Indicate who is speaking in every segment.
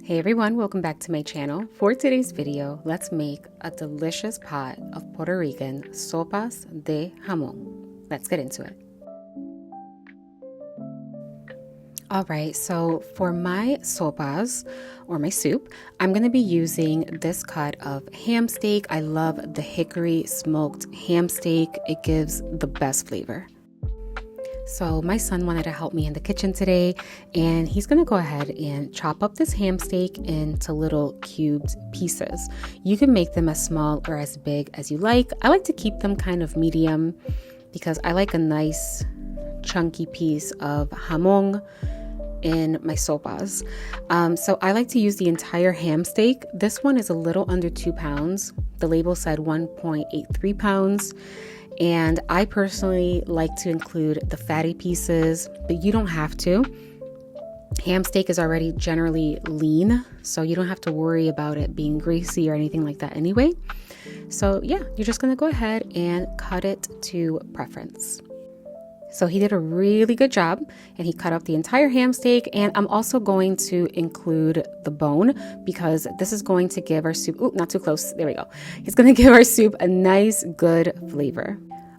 Speaker 1: Hey everyone, welcome back to my channel. For today's video, let's make a delicious pot of Puerto Rican sopas de jamón. Let's get into it. Alright, so for my sopas, or my soup, I'm going to be using this cut of ham steak. I love the hickory smoked ham steak. It gives the best flavor. So my son wanted to help me in the kitchen today, and he's going to go ahead and chop up this ham steak into little cubed pieces. You can make them as small or as big as you like. I like to keep them kind of medium because I like a nice chunky piece of jamón in my sopas. So I like to use the entire ham steak. This one is a little under 2 pounds. The label said 1.83 pounds. And I personally like to include the fatty pieces, but you don't have to. Ham steak is already generally lean, so you don't have to worry about it being greasy or anything like that anyway. So yeah, you're just gonna go ahead and cut it to preference. So he did a really good job, and he cut up the entire ham steak, and I'm also going to include the bone because this is going to give our soup, ooh, not too close, there we go. It's going to give our soup a nice, good flavor.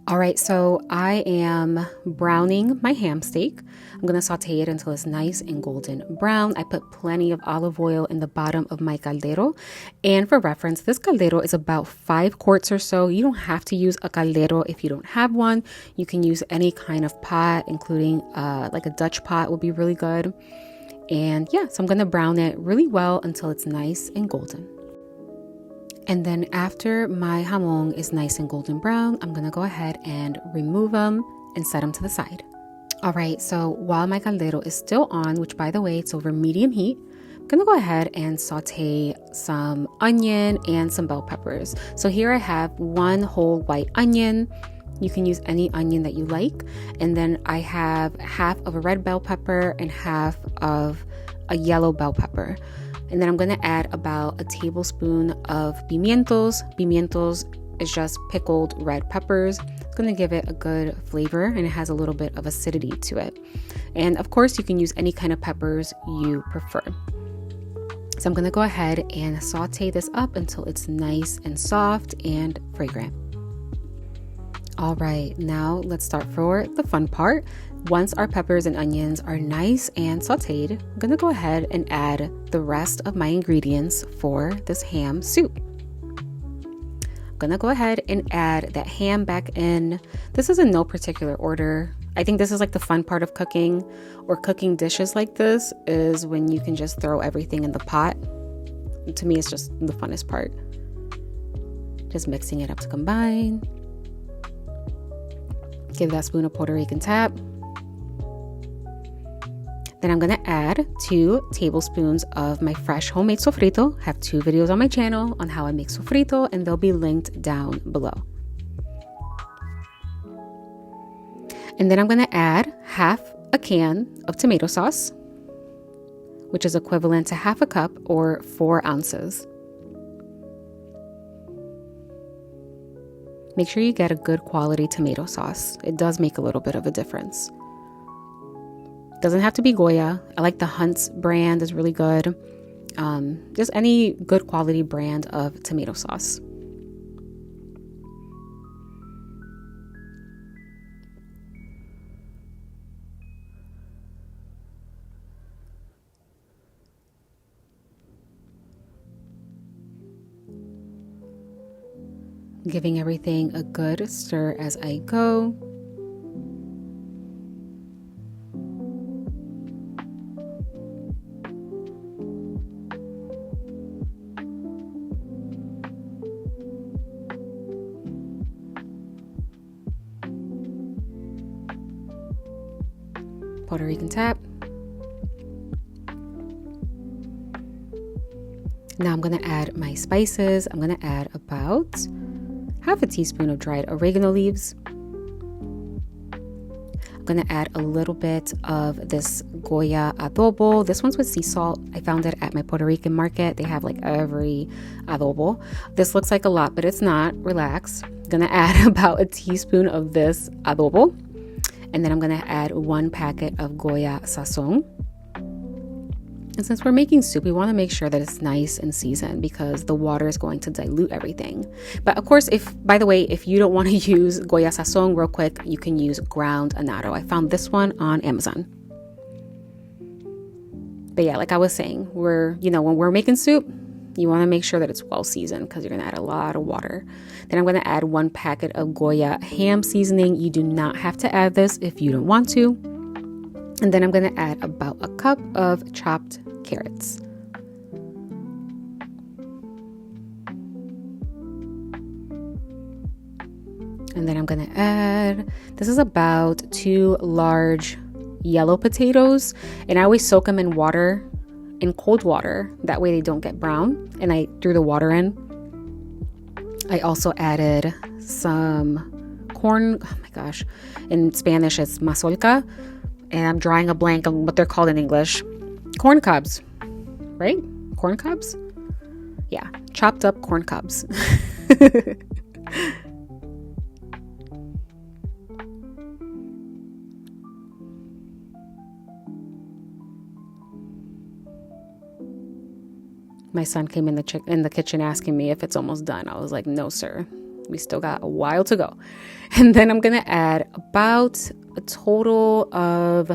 Speaker 1: All right, so I am browning my ham steak. I'm going to saute it until it's nice and golden brown. I put plenty of olive oil in the bottom of my caldero. And for reference, this caldero is about 5 quarts or so. You don't have to use a caldero if you don't have one. You can use any kind of pot, including like a Dutch pot would be really good. And yeah, so I'm going to brown it really well until it's nice and golden. And then after my jamón is nice and golden brown, I'm going to go ahead and remove them and set them to the side. All right, so while my caldero is still on, which by the way, it's over medium heat, I'm going to go ahead and saute some onion and some bell peppers. So here I have 1 whole white onion. You can use any onion that you like. And then I have half of a red bell pepper and half of a yellow bell pepper. And then I'm going to add about a tablespoon of pimientos. Pimientos is just pickled red peppers. It's going to give it a good flavor, and it has a little bit of acidity to it. And of course, you can use any kind of peppers you prefer. So I'm going to go ahead and saute this up until it's nice and soft and fragrant. All right, now let's start for the fun part. Once our peppers and onions are nice and sauteed, I'm going to go ahead and add the rest of my ingredients for this ham soup. I'm going to go ahead and add that ham back in. This is in no particular order. I think this is like the fun part of cooking or cooking dishes like this is when you can just throw everything in the pot. To me, it's just the funnest part. Just mixing it up to combine. Give that spoon a Puerto Rican tap. Then I'm going to add 2 tablespoons of my fresh homemade sofrito. I have 2 videos on my channel on how I make sofrito, and they'll be linked down below. And then I'm going to add half a can of tomato sauce, which is equivalent to half a cup or 4 ounces. Make sure you get a good quality tomato sauce. It does make a little bit of a difference. Doesn't have to be Goya. I like the Hunt's brand, is really good. Just any good quality brand of tomato sauce. Giving everything a good stir as I go. Puerto Rican tap. Now I'm going to add my spices. I'm going to add about half a teaspoon of dried oregano leaves. I'm going to add a little bit of this Goya adobo. This one's with sea salt. I found it at my Puerto Rican market. They have like every adobo. This looks like a lot, but it's not. Relax. I'm going to add about a teaspoon of this adobo. And then I'm going to add 1 packet of Goya sazón. And since we're making soup, we want to make sure that it's nice and seasoned because the water is going to dilute everything. But of course, by the way, if you don't want to use Goya sazón real quick, you can use ground annatto. I found this one on Amazon. But yeah, like I was saying, when we're making soup, you want to make sure that it's well seasoned because you're going to add a lot of water. Then I'm going to add 1 packet of Goya ham seasoning. You do not have to add this if you don't want to. And then I'm going to add about a cup of chopped carrots. And then I'm going to add, this is about 2 large yellow potatoes. And I always soak them in water, in cold water. That way they don't get brown. And I threw the water in. I also added some corn. Oh my gosh. In Spanish, it's mazorca. And I'm drawing a blank on what they're called in English. Corn cobs, right? Corn cobs? Yeah, chopped up corn cobs. My son came in the kitchen asking me if it's almost done. I was like, no, sir. We still got a while to go. And then I'm going to add about a total of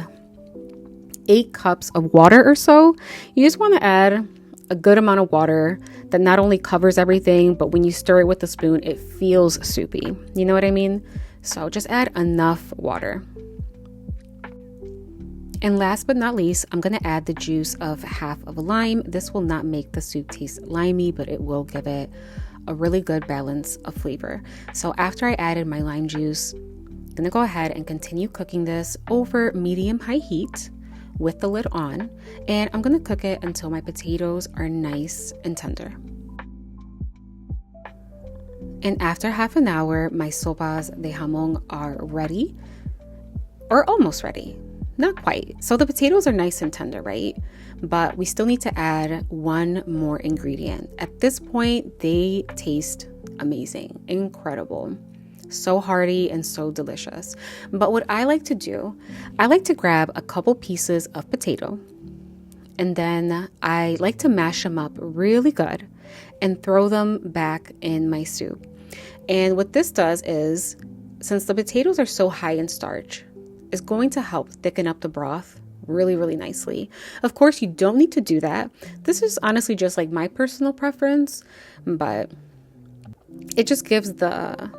Speaker 1: 8 cups of water or so. You just want to add a good amount of water that not only covers everything, but when you stir it with a spoon, it feels soupy. You know what I mean? So just add enough water. And last but not least, I'm going to add the juice of half of a lime. This will not make the soup taste limey, but it will give it a really good balance of flavor. So after I added my lime juice, I'm going to go ahead and continue cooking this over medium-high heat with the lid on. And I'm going to cook it until my potatoes are nice and tender. And after half an hour, my sopas de jamón are ready, or almost ready. Not quite. So the potatoes are nice and tender, right? But we still need to add one more ingredient. At this point, they taste amazing, incredible, so hearty and so delicious. But what I like to do, I like to grab a couple pieces of potato, and then I like to mash them up really good and throw them back in my soup. And what this does is, since the potatoes are so high in starch, is going to help thicken up the broth really, really nicely. Of course, you don't need to do that. This is honestly just like my personal preference, but it just gives the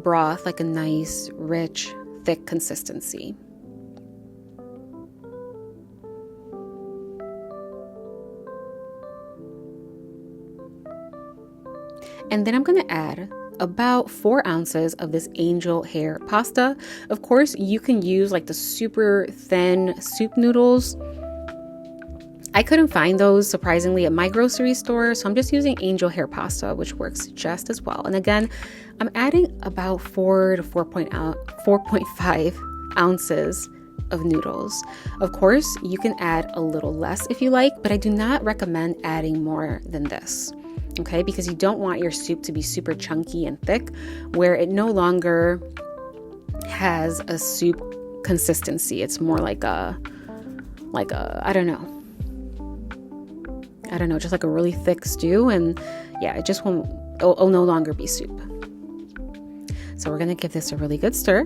Speaker 1: broth like a nice, rich, thick consistency. And then I'm going to add about 4 ounces of this angel hair pasta. Of course, you can use like the super thin soup noodles. I couldn't find those, surprisingly, at my grocery store, so I'm just using angel hair pasta, which works just as well. And again, I'm adding about 4 to 4.5 ounces of noodles. Of course, you can add a little less if you like, but I do not recommend adding more than this. Okay, because you don't want your soup to be super chunky and thick where it no longer has a soup consistency. It's more like a I don't know, just like a really thick stew. And yeah, it just won't, it'll no longer be soup. So we're going to give this a really good stir.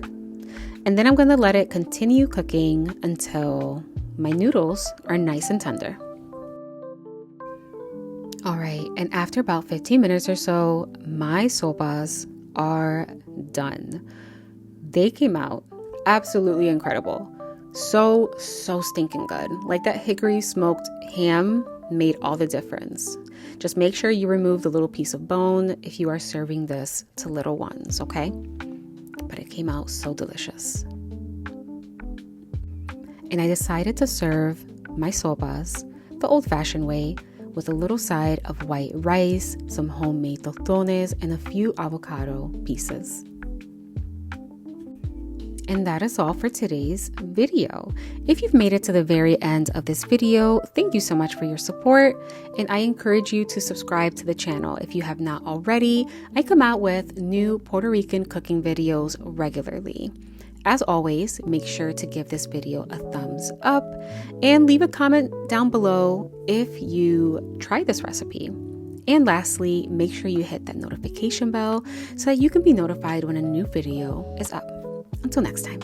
Speaker 1: And then I'm going to let it continue cooking until my noodles are nice and tender. All right, and after about 15 minutes or so, my sopas are done. They came out absolutely incredible. So stinking good. Like that hickory smoked ham made all the difference. Just make sure you remove the little piece of bone if you are serving this to little ones, okay? But it came out so delicious. And I decided to serve my sopas the old-fashioned way, with a little side of white rice, some homemade tostones, and a few avocado pieces. And that is all for today's video. If you've made it to the very end of this video, thank you so much for your support, and I encourage you to subscribe to the channel if you have not already. I come out with new Puerto Rican cooking videos regularly. As always, make sure to give this video a thumbs up and leave a comment down below if you try this recipe. And lastly, make sure you hit that notification bell so that you can be notified when a new video is up. Until next time.